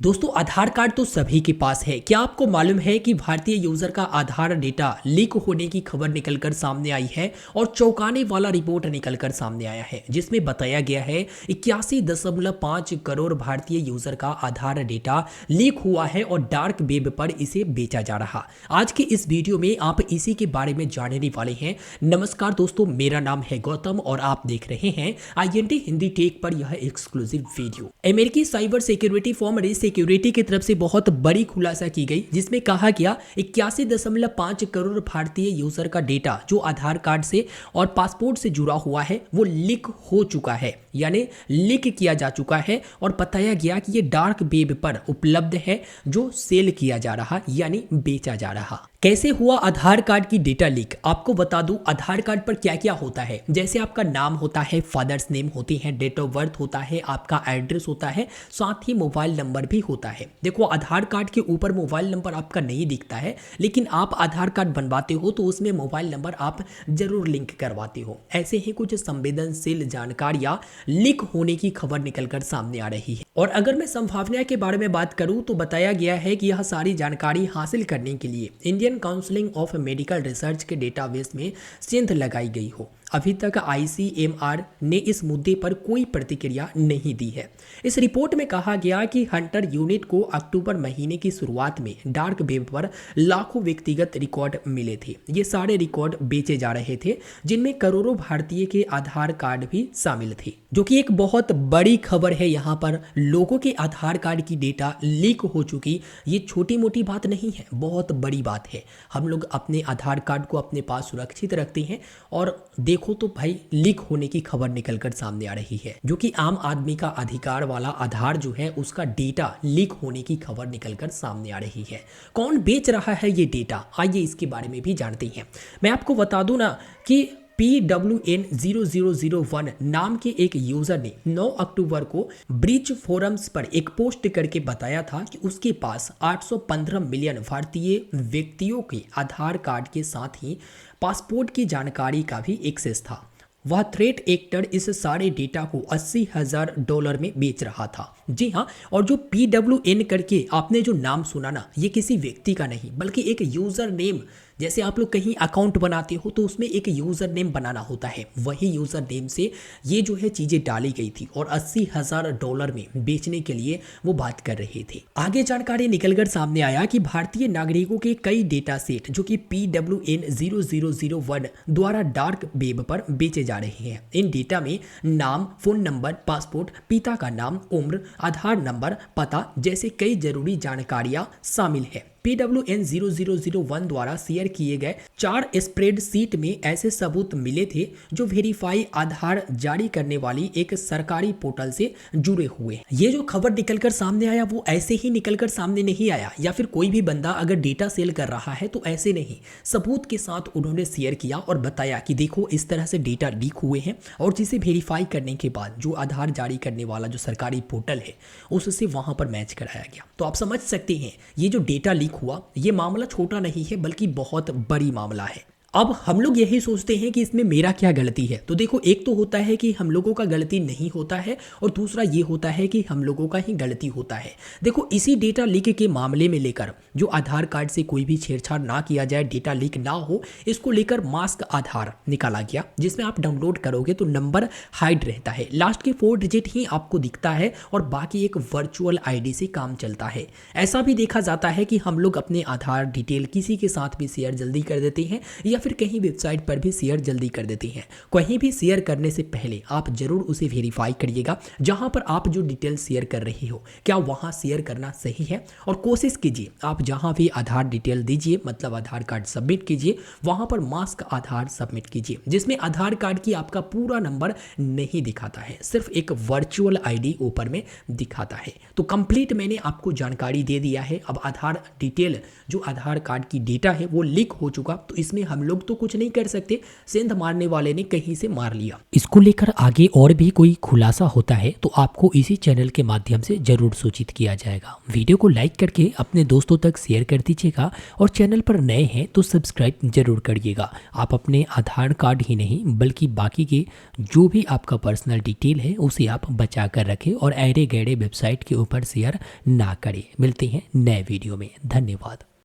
दोस्तों आधार कार्ड तो सभी के पास है। क्या आपको मालूम है कि भारतीय यूजर का आधार डेटा लीक होने की खबर निकलकर सामने आई है और चौंकाने वाला रिपोर्ट निकलकर सामने आया है जिसमें बताया गया है 81.5 करोड़ भारतीय यूजर का आधार डेटा लीक हुआ है और डार्क वेब पर इसे बेचा जा रहा। आज के इस वीडियो में आप इसी के बारे में जानने वाले हैं। नमस्कार दोस्तों, मेरा नाम है गौतम और आप देख रहे हैं INT हिंदी टेक पर यह एक्सक्लूसिव वीडियो। अमेरिकी साइबर सिक्योरिटी फर्म सिक्योरिटी की तरफ से बहुत बड़ी खुलासा की गई जिसमें कहा गया 81.5 करोड़ भारतीय यूजर का डेटा जो आधार कार्ड से और पासपोर्ट से जुड़ा हुआ है वो लीक हो चुका है, यानी लीक किया जा चुका है और बताया गया कि ये डार्क वेब पर उपलब्ध है जो सेल किया जा रहा यानी बेचा जा रहा। कैसे हुआ आधार कार्ड की डेटा लीक? आपको बता दूं आधार कार्ड पर क्या क्या होता है। जैसे आपका नाम होता है, फादर्स नेम होती है, डेट ऑफ बर्थ होता है, आपका एड्रेस होता है, साथ ही मोबाइल नंबर भी होता है। देखो आधार कार्ड के ऊपर मोबाइल नंबर आपका नहीं दिखता है, लेकिन आप आधार कार्ड बनवाते हो तो उसमें मोबाइल नंबर आप जरूर लिंक करवाते हो। ऐसे ही कुछ संवेदनशील जानकारियां लीक होने की खबर निकलकर सामने आ रही है। और अगर मैं संभावना के बारे में बात करूं तो बताया गया है कि यह सारी जानकारी हासिल करने के लिए Indian counselling of medical research के डेटाबेस में सेंध लगाई गई हो। अभी तक ICMR ने इस मुद्दे पर कोई प्रतिक्रिया नहीं दी है। इस रिपोर्ट में कहा गया कि हंटर यूनिट को अक्टूबर महीने की शुरुआत में डार्क वेब पर लाखों व्यक्तिगत रिकॉर्ड मिले थे। ये सारे रिकॉर्ड बेचे जा रहे थे जिनमें करोड़ों भारतीय के आधार कार्ड भी शामिल थे, जो कि एक बहुत बड़ी खबर है। यहाँ पर लोगों के आधार कार्ड की डेटा लीक हो चुकी, ये छोटी मोटी बात नहीं है, बहुत बड़ी बात है। हम लोग अपने आधार कार्ड को अपने पास सुरक्षित रखते हैं और देखो तो भाई लीक होने की खबर निकलकर सामने आ रही है, जो कि आम आदमी का अधिकार वाला आधार जो है उसका डेटा लीक होने की खबर निकलकर सामने आ रही है। कौन बेच रहा है ये डेटा, आइए इसके बारे में भी जानते हैं। मैं आपको बता दूं ना कि PWN0001 नाम के एक यूजर ने 9 अक्टूबर को ब्रिज फोरम्स पर एक पोस्ट करके बताया था कि उसके पास 815 मिलियन भारतीय व्यक्तियों के आधार कार्ड के साथ ही पासपोर्ट की जानकारी का भी एक्सेस था। वह थ्रेट एक्टर इस सारे डेटा को $80,000 में बेच रहा था। जी हाँ, और जो PWN करके आपने जो नाम सुना ना, ये किसी व्यक्ति का नहीं बल्कि एक यूजर नेम, जैसे आप लोग कहीं अकाउंट बनाते हो तो उसमें एक यूज़र नेम बनाना होता है, वही यूज़र नेम से ये जो है चीज़ें डाली गई थी और $80,000 में बेचने के लिए वो बात कर रहे थे। आगे जानकारी निकलकर सामने आया कि भारतीय नागरिकों के कई डेटा सेट जो कि PWN0001 द्वारा डार्क वेब पर बेचे जा रहे हैं। इन डेटा में नाम, फोन नंबर, पासपोर्ट, पिता का नाम, उम्र, आधार नंबर, पता जैसे कई जरूरी जानकारियां शामिल है। PWN0001 द्वारा शेयर किए गए 4 स्प्रेडशीट में ऐसे सबूत मिले थे जो वेरीफाई आधार जारी करने वाली एक सरकारी पोर्टल से जुड़े हुए हैं। ये जो खबर निकलकर सामने आया वो ऐसे ही निकलकर सामने नहीं आया, या फिर कोई भी बंदा अगर डेटा सेल कर रहा है तो ऐसे नहीं, सबूत के साथ उन्होंने शेयर किया और बताया कि देखो इस तरह से डेटा लीक हुए हैं और जिसे वेरीफाई करने के बाद जो आधार जारी करने वाला जो सरकारी पोर्टल है उससे वहां पर मैच कराया गया। तो आप समझ सकते हैं ये जो डेटा लीक हुआ ये मामला छोटा नहीं है बल्कि बहुत बड़ी मामला है। अब हम लोग यही सोचते हैं कि इसमें मेरा क्या गलती है। तो देखो, एक तो होता है कि हम लोगों का गलती नहीं होता है और दूसरा ये होता है कि हम लोगों का ही गलती होता है। देखो, इसी डेटा लीक के मामले में लेकर जो आधार कार्ड से कोई भी छेड़छाड़ ना किया जाए, डेटा लीक ना हो, इसको लेकर मास्क आधार निकाला गया जिसमें आप डाउनलोड करोगे तो नंबर हाइड रहता है, लास्ट के 4 डिजिट ही आपको दिखता है और बाकी एक वर्चुअल ID से काम चलता है। ऐसा भी देखा जाता है कि हम लोग अपने आधार डिटेल किसी के साथ भी शेयर जल्दी कर देते हैं या फिर कहीं वेबसाइट पर भी शेयर जल्दी कर देते हैं। कहीं भी शेयर करने से पहले आप जरूर उसे वेरीफाई करिएगा जहां पर आप जो डिटेल शेयर कर रहे हो क्या वहां शेयर करना सही है, और कोशिश कीजिए आप जहां भी आधार डिटेल दीजिए, मतलब आधार कार्ड सबमिट कीजिए, वहां पर मास्क आधार सबमिट कीजिए जिसमें आधार कार्ड की आपका पूरा नंबर नहीं दिखाता है, सिर्फ एक वर्चुअल ID ऊपर में दिखाता है। तो कंप्लीट मैंने आपको जानकारी दे दिया है। अब आधार डिटेल जो आधार कार्ड की डेटा है वो लीक हो चुका, तो इसमें हम लोग लोग तो कुछ नहीं कर सकते, सेंध मारने वाले ने कहीं से मार लिया। इसको लेकर आगे और भी कोई खुलासा होता है तो आपको इसी चैनल के माध्यम से जरूर सूचित किया जाएगा। वीडियो को लाइक करके अपने दोस्तों तक शेयर कर दीजिएगा और चैनल पर नए हैं तो सब्सक्राइब जरूर करिएगा। आप अपने आधार कार्ड ही नहीं बल्कि बाकी के जो भी आपका पर्सनल डिटेल है उसे आप बचा कर रखें और ऐरे गैरे वेबसाइट के ऊपर शेयर ना करें। मिलते हैं नए वीडियो में, धन्यवाद।